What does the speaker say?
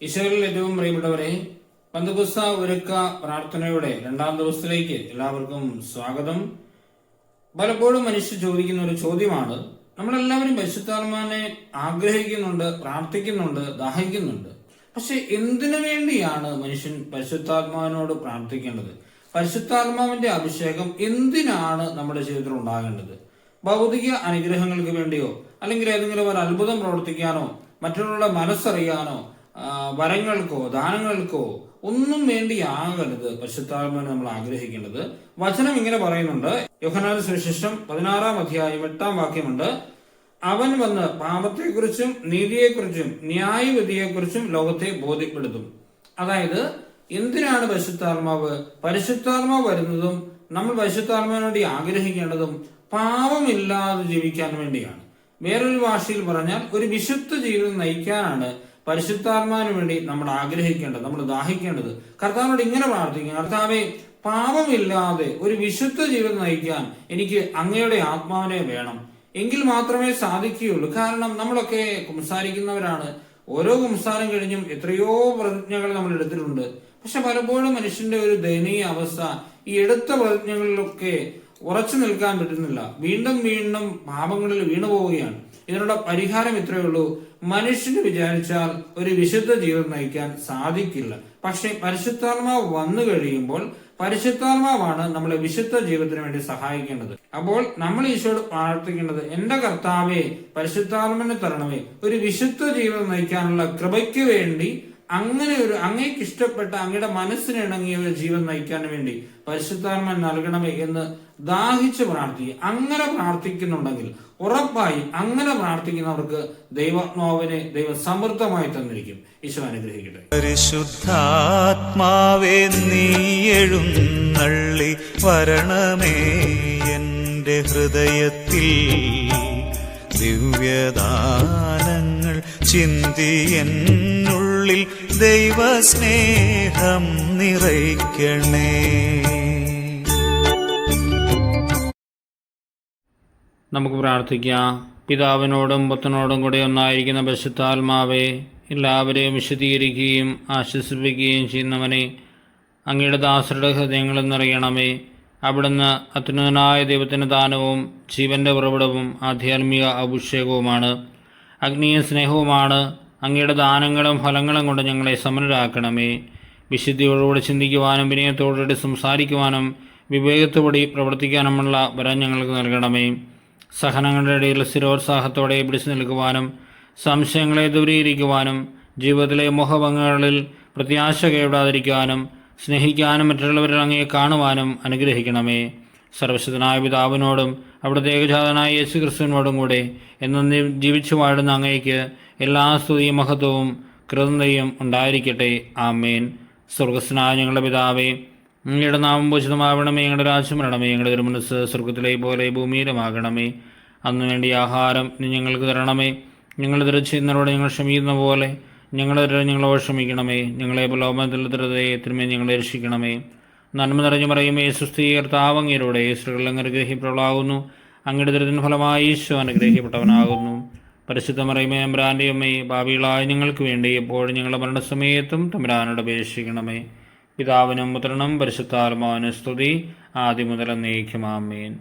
ഈശോയിൽ ഏറ്റവും പ്രിയപ്പെട്ടവരെ, പന്തക്കുസ്ത ഒരുക്ക പ്രാർത്ഥനയുടെ 2ാം ദിവസത്തിലേക്ക് എല്ലാവർക്കും സ്വാഗതം. പലപ്പോഴും മനുഷ്യർ ചോദിക്കുന്ന ഒരു ചോദ്യമാണ്, നമ്മളെല്ലാവരും പരിശുദ്ധാത്മാവിനെ ആഗ്രഹിക്കുന്നുണ്ട്, പ്രാർത്ഥിക്കുന്നുണ്ട്, ദാഹിക്കുന്നുണ്ട്. പക്ഷെ എന്തിനു വേണ്ടിയാണ് മനുഷ്യൻ പരിശുദ്ധാത്മാവിനോട് പ്രാർത്ഥിക്കേണ്ടത്? പരിശുദ്ധാത്മാവിന്റെ അഭിഷേകം എന്തിനാണ് നമ്മുടെ ജീവിതത്തിൽ ഉണ്ടാകേണ്ടത്? ഭൗതിക അനുഗ്രഹങ്ങൾക്ക് വേണ്ടിയോ, അല്ലെങ്കിൽ ഏതെങ്കിലും ഒരു അത്ഭുതം പ്രവർത്തിക്കാനോ, മറ്റുള്ളവരുടെ മനസ്സറിയാനോ, വരങ്ങൾക്കോ ദാനങ്ങൾക്കോ ഒന്നും വേണ്ടിയാകരുത് പരിശുദ്ധാത്മാവിനെ നമ്മൾ ആഗ്രഹിക്കേണ്ടത്. വചനം ഇങ്ങനെ പറയുന്നുണ്ട്. യോഹന്നാന്റെ സുവിശേഷം 16-ാം അധ്യായം 8-ാം വാക്യമുണ്ട്. അവൻ വന്ന് പാപത്തെക്കുറിച്ചും നീതിയെക്കുറിച്ചും ന്യായവിധിയെക്കുറിച്ചും ലോകത്തെ ബോധ്യപ്പെടുത്തും. അതായത് എന്തിനാണ് പരിശുദ്ധാത്മാവ്? പരിശുദ്ധാത്മാവ് വരുന്നതും നമ്മൾ പരിശുദ്ധാത്മാവിന് വേണ്ടി ആഗ്രഹിക്കേണ്ടതും പാപമില്ലാതെ ജീവിക്കാൻ വേണ്ടിയാണ്. വേറൊരു ഭാഷയിൽ പറഞ്ഞാൽ ഒരു വിശുദ്ധ ജീവിതം നയിക്കാനാണ് പരിശുദ്ധാത്മാവിന് വേണ്ടി നമ്മൾ ആഗ്രഹിക്കേണ്ടത്, നമ്മൾ ദാഹിക്കേണ്ടത്. കർത്താവിനോട് ഇങ്ങനെ പ്രാർത്ഥിക്കുക: കർത്താവെ, പാപമില്ലാതെ ഒരു വിശുദ്ധ ജീവിതം നയിക്കാൻ എനിക്ക് അങ്ങയുടെ ആത്മാവിനെ വേണം. എങ്കിൽ മാത്രമേ സാധിക്കുകയുള്ളൂ. കാരണം നമ്മളൊക്കെ കുംസാരിക്കുന്നവരാണ്. ഓരോ കുംസാരം കഴിഞ്ഞും എത്രയോ പ്രതിജ്ഞകൾ നമ്മൾ എടുത്തിട്ടുണ്ട്. പക്ഷെ പലപ്പോഴും മനുഷ്യന്റെ ഒരു ദയനീയ അവസ്ഥ, ഈ എടുത്ത പ്രതിജ്ഞകളിലൊക്കെ ഉറച്ചു നിൽക്കാൻ പറ്റുന്നില്ല. വീണ്ടും വീണ്ടും പാപങ്ങളിൽ വീണു പോവുകയാണ്. ഇതിനുള്ള പരിഹാരം ഇത്രയേ ഉള്ളൂ: മനുഷ്യന് വിചാരിച്ചാൽ ഒരു വിശുദ്ധ ജീവിതം നയിക്കാൻ സാധിക്കില്ല. പക്ഷെ പരിശുദ്ധാത്മാവ് വന്നു കഴിയുമ്പോൾ പരിശുദ്ധാത്മാവാണ് നമ്മളെ വിശുദ്ധ ജീവിതത്തിന് വേണ്ടി സഹായിക്കേണ്ടത്. അപ്പോൾ നമ്മൾ ഈശോയോട് പ്രാർത്ഥിക്കേണ്ടത്: എന്റെ കർത്താവെ, പരിശുദ്ധാത്മാവിനെ തരണമേ, ഒരു വിശുദ്ധ ജീവിതം നയിക്കാനുള്ള കൃപയ്ക്ക് വേണ്ടി, അങ്ങനെ ഒരു അങ്ങേക്ക് ഇഷ്ടപ്പെട്ട അങ്ങയുടെ മനസ്സിനിണങ്ങിയ ഒരു ജീവൻ നയിക്കാൻ വേണ്ടി പരിശുദ്ധാത്മാൻ നൽകണമേ എന്ന് ദാഹിച്ച് പ്രാർത്ഥിക്കുക. അങ്ങനെ പ്രാർത്ഥിക്കുന്നുണ്ടെങ്കിൽ ഉറപ്പായി അങ്ങനെ പ്രാർത്ഥിക്കുന്നവർക്ക് ദൈവാത്മാവിനെ ദൈവം സമൃദ്ധമായി തന്നിരിക്കും. ഈശോ അനുഗ്രഹിക്കട്ടെ. പരിശുദ്ധാത്മാവേ, നീ എഴുന്നള്ളി വരണമേ എന്റെ ഹൃദയത്തിൽ, ദിവ്യദാനങ്ങൾ ചിന്തി എന്നുള്ളിൽ ദൈവസ്നേഹം നിറയ്ക്കണേ. നമുക്ക് പ്രാർത്ഥിക്കാം. പിതാവിനോടും പുത്രനോടും കൂടെ ഒന്നായിരിക്കുന്ന പരിശുദ്ധാത്മാവേ, എല്ലാവരെയും വിശദീകരിക്കുകയും ആശ്വസിപ്പിക്കുകയും ചെയ്യുന്നവനെ, അങ്ങയുടെ ദാസരുടെ ഹൃദയങ്ങളിൽ നിറയണമേ. അവിടുന്ന് അത്യുന്നതനായ ദൈവത്തിൻ്റെ ദാനവും ജീവന്റെ ഉറവിടവും ആധ്യാത്മിക അഭിഷേകവുമാണ്. അഗ്നീയ സ്നേഹവുമാണ്. അങ്ങയുടെ ദാനങ്ങളും ഫലങ്ങളും കൊണ്ട് ഞങ്ങളെ സമരരാക്കണമേ. വിശുദ്ധിയോടുകൂടി ചിന്തിക്കുവാനും വിനയത്തോടുകൂടി സംസാരിക്കുവാനും വിവേകത്തോടെ പ്രവർത്തിക്കാനുമുള്ള വരം ഞങ്ങൾക്ക് നൽകണമേ. സഹനങ്ങളുടെ ഇടയിൽ സ്ഥിരോത്സാഹത്തോടെ പിടിച്ചു നിൽക്കുവാനും സംശയങ്ങളെ ദൂരീകരിക്കുവാനും ജീവിതത്തിലെ മോഹഭംഗങ്ങളിൽ പ്രത്യാശ കൈവിടാതിരിക്കാനും സ്നേഹിക്കാനും മറ്റുള്ളവരിൽ അങ്ങയെ കാണുവാനും അനുഗ്രഹിക്കണമേ. സർവശക്തനായ പിതാവിനോടും അവിടുത്തെ ഏകജാതനായ യേശു ക്രിസ്തുവിനോടും കൂടെ എന്നും ജീവിച്ചു വാഴുന്ന അങ്ങയ്ക്ക് എല്ലാ സ്തുതിയും മഹത്വവും കൃതജ്ഞതയും ഉണ്ടായിരിക്കട്ടെ. ആമേൻ. സ്വർഗസ്നായ ഞങ്ങളുടെ പിതാവേ, അങ്ങയുടെ നാമം പൂജിതമാകണമേ. ഞങ്ങളുടെ രാജ്യം വരണമേ. ഞങ്ങളുടെ തിരുമനസ്സ് സ്വർഗത്തിലെ പോലെ ഭൂമിയിലുമാകണമേ. അന്നു വേണ്ടി ആഹാരം ഇനി ഞങ്ങൾക്ക് തരണമേ. ഞങ്ങളുടെ തിരച്ചിരുന്നവരോട് ഞങ്ങൾ ക്ഷമിക്കുന്ന പോലെ ഞങ്ങളോട് ക്ഷമിക്കണമേ. ഞങ്ങളെ പ്രലോഭനത്തിൽ തരുതേ, തിന്മയെ ഞങ്ങളെ രക്ഷിക്കണമേ. നന്മ നിറഞ്ഞു പറയുമേ, സുസ്ഥീ കർത്താവ് അങ്ങയിലൂടെ സ്ത്രീകൾ അനുഗ്രഹിക്കപ്പെട്ടവളാകുന്നു. അങ്ങയുടെ ദുരിതത്തിന് ഫലമായി ഈശോ അനുഗ്രഹിക്കപ്പെട്ടവനാകുന്നു. പരിശുദ്ധ മറിയമേ, തമ്പുരാന്റെ അമ്മേ, പാപികളായ ഞങ്ങൾക്ക് വേണ്ടി എപ്പോഴും ഞങ്ങളുടെ മരണസമയത്തും തമ്പുരാനോട് അപേക്ഷിക്കണമേ. പിതാവിനും പുത്രനും പരിശുദ്ധാത്മാവിനും സ്തുതി, ആദ്യം മുതൽ എന്നേക്കും. ആമേൻ.